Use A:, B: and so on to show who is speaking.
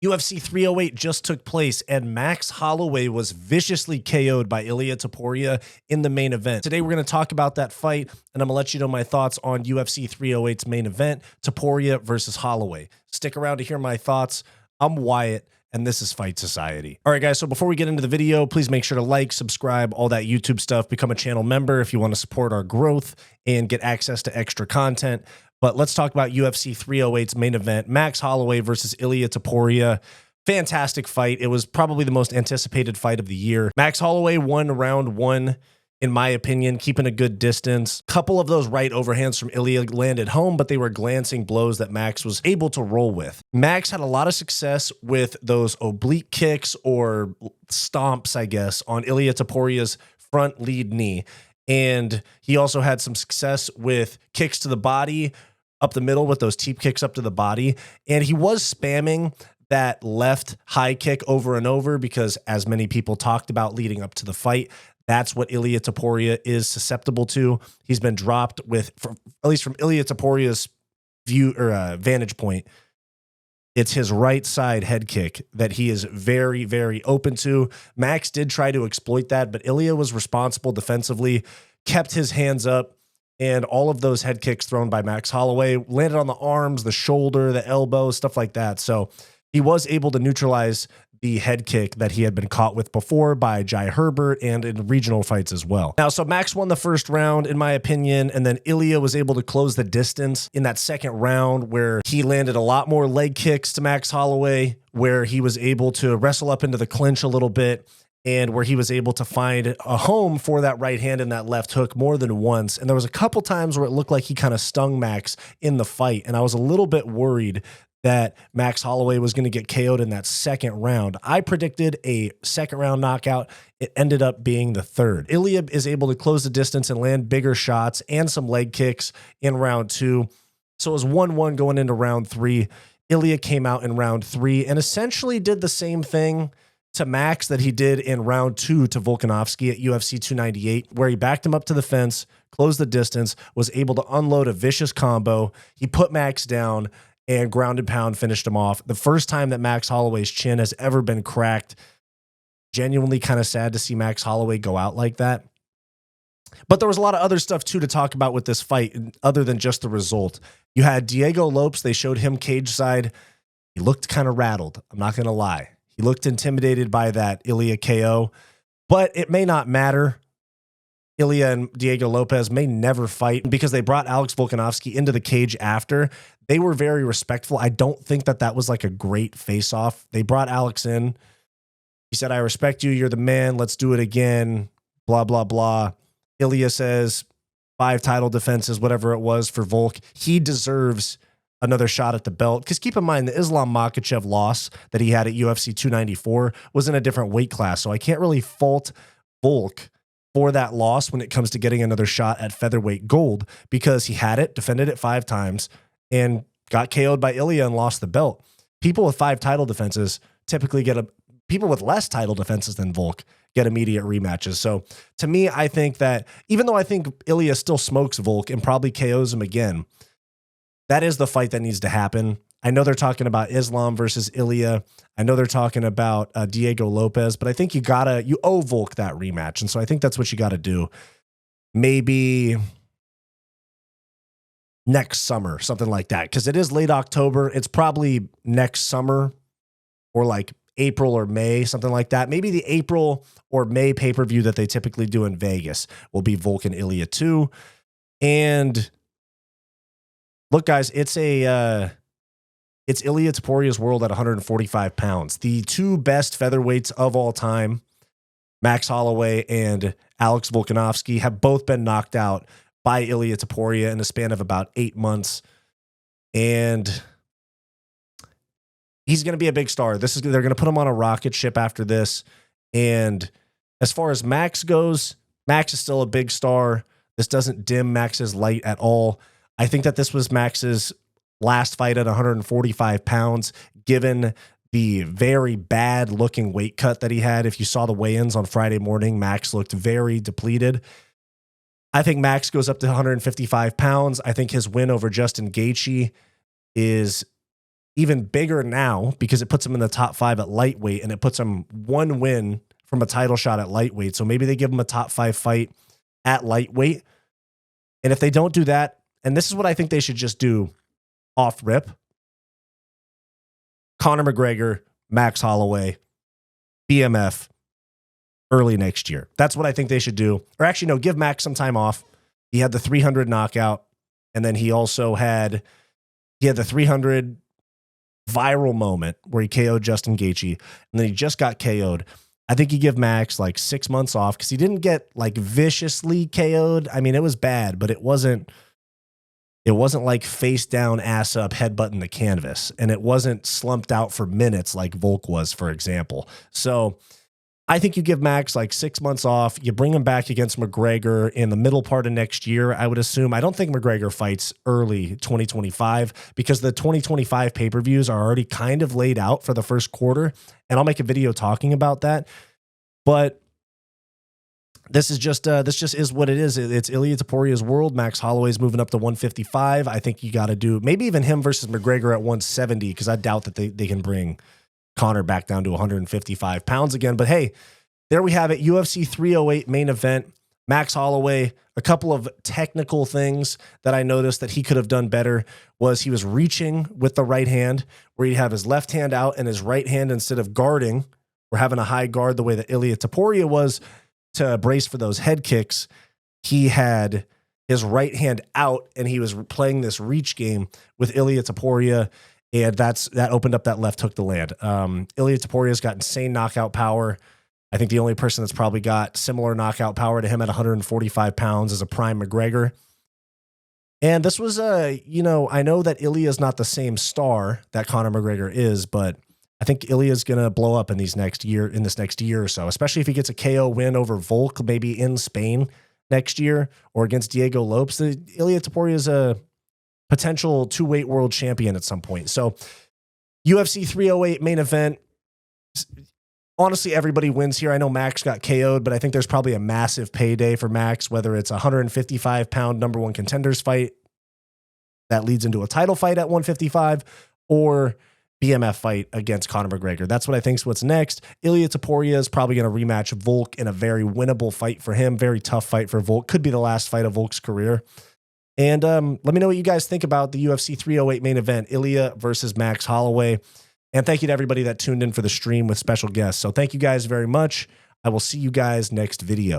A: UFC 308 just took place, and Max Holloway was viciously KO'd by Ilia Topuria in the main event. Today, we're going to talk about that fight, and I'm going to let you know my thoughts on UFC 308's main event, Topuria versus Holloway. Stick around to hear my thoughts. I'm Wyatt, and this is Fight Society. All right, guys, so before we get into the video, please make sure to like, subscribe, all that YouTube stuff. Become a channel member if you want to support our growth and get access to extra content. But let's talk about UFC 308's main event, Max Holloway versus Ilia Topuria. Fantastic fight. It was probably the most anticipated fight of the year. Max Holloway won round one, in my opinion, keeping a good distance. Couple of those right overhands from Ilia landed home, but they were glancing blows that Max was able to roll with. Max had a lot of success with those oblique kicks or stomps, I guess, on Ilia Topuria's front lead knee. And he also had some success with kicks to the body up the middle with those teep kicks up to the body. And he was spamming that left high kick over and over because, as many people talked about leading up to the fight, that's what Ilia Topuria is susceptible to. He's been dropped with, at least from Ilia Topuria's view or vantage point, it's his right side head kick that he is very, very open to. Max did try to exploit that, but Ilia was responsible defensively, kept his hands up, and all of those head kicks thrown by Max Holloway landed on the arms, the shoulder, the elbow, stuff like that. So he was able to neutralize the head kick that he had been caught with before by Jai Herbert and in regional fights as well. Now, so Max won the first round, in my opinion, and then Ilia was able to close the distance in that second round where he landed a lot more leg kicks to Max Holloway, where he was able to wrestle up into the clinch a little bit, and where he was able to find a home for that right hand and that left hook more than once. And there was a couple times where it looked like he kind of stung Max in the fight, and I was a little bit worried that Max Holloway was going to get KO'd in that second round. I predicted a second round knockout. It ended up being the third. Ilia is able to close the distance and land bigger shots and some leg kicks in round two. So it was 1-1 going into round three. Ilia came out in round three and essentially did the same thing to Max that he did in round two to Volkanovski at UFC 298, where he backed him up to the fence, closed the distance, was able to unload a vicious combo. He put Max down and ground and pound finished him off. The first time that Max Holloway's chin has ever been cracked. Genuinely kind of sad to see Max Holloway go out like that. But there was a lot of other stuff too to talk about with this fight other than just the result. You had Diego Lopes. They showed him cage side. He looked kind of rattled. I'm not going to lie. He looked intimidated by that Ilia KO, but it may not matter. Ilia and Diego Lopes may never fight because they brought Alex Volkanovski into the cage after. They were very respectful. I don't think that that was like a great face-off. They brought Alex in. He said, "I respect you. You're the man. Let's do it again." Blah, blah, blah. Ilia says 5 title defenses, whatever it was for Volk. He deserves another shot at the belt. Because keep in mind, the Islam Makhachev loss that he had at UFC 294 was in a different weight class. So I can't really fault Volk for that loss when it comes to getting another shot at featherweight gold, because he had it, defended it 5 times, and got KO'd by Ilia and lost the belt. People with 5 title defenses typically people with less title defenses than Volk get immediate rematches. So to me, I think that even though I think Ilia still smokes Volk and probably KOs him again, that is the fight that needs to happen. I know they're talking about Islam versus Ilia. I know they're talking about Diego Lopes, but I think you owe Volk that rematch. And so I think that's what you got to do. Maybe next summer, something like that. Because it is late October. It's probably next summer or like April or May, something like that. Maybe the April or May pay-per-view that they typically do in Vegas will be Volk and Ilia too. And look, guys, it's Ilia Topuria's world at 145 pounds. The 2 best featherweights of all time, Max Holloway and Alex Volkanovski, have both been knocked out by Ilia Topuria in a span of about 8 months. And he's going to be a big star. They're going to put him on a rocket ship after this. And as far as Max goes, Max is still a big star. This doesn't dim Max's light at all. I think that this was Max's last fight at 145 pounds, given the very bad looking weight cut that he had. If you saw the weigh-ins on Friday morning, Max looked very depleted. I think Max goes up to 155 pounds. I think his win over Justin Gaethje is even bigger now because it puts him in the top 5 at lightweight, and it puts him 1 win from a title shot at lightweight. So maybe they give him a top 5 fight at lightweight. And if they don't do that, and this is what I think they should just do off rip, Conor McGregor, Max Holloway, BMF early next year. That's what I think they should do. Or actually, no, give Max some time off. He had the 300 knockout, and then he also had the 300 viral moment where he KO'd Justin Gaethje, and then he just got KO'd. I think you give Max like 6 months off because he didn't get like viciously KO'd. I mean, it was bad, but it wasn't like face down, ass up, headbutting the canvas. And it wasn't slumped out for minutes like Volk was, for example. So I think you give Max like 6 months off. You bring him back against McGregor in the middle part of next year, I would assume. I don't think McGregor fights early 2025 because the 2025 pay-per-views are already kind of laid out for the first quarter. And I'll make a video talking about that. But this just is what it is. It's Ilia Topuria's world. Max Holloway's moving up to 155. I think you got to do maybe even him versus McGregor at 170 because I doubt that they can bring Conor back down to 155 pounds again. But hey, there we have it. UFC 308 main event. Max Holloway, a couple of technical things that I noticed that he could have done better was he was reaching with the right hand where he'd have his left hand out and his right hand, instead of guarding or having a high guard the way that Ilia Topuria was to brace for those head kicks, he had his right hand out and he was playing this reach game with Ilia Topuria. And that opened up that left hook to land. Ilia Topuria's got insane knockout power. I think the only person that's probably got similar knockout power to him at 145 pounds is a prime McGregor. And this was I know that Ilia's not the same star that Conor McGregor is, but I think Ilia's going to blow up in this next year or so, especially if he gets a KO win over Volk, maybe in Spain next year or against Diego Lopes. Ilia Topuria is a potential 2-weight world champion at some point. So UFC 308 main event. Honestly, everybody wins here. I know Max got KO'd, but I think there's probably a massive payday for Max, whether it's a 155-pound number 1 contenders fight that leads into a title fight at 155 or BMF fight against Conor McGregor. That's what I think is what's next. Ilia Topuria is probably going to rematch Volk in a very winnable fight for him. Very tough fight for Volk. Could be the last fight of Volk's career. And let me know what you guys think about the UFC 308 main event, Ilia versus Max Holloway. And thank you to everybody that tuned in for the stream with special guests. So thank you guys very much. I will see you guys next video.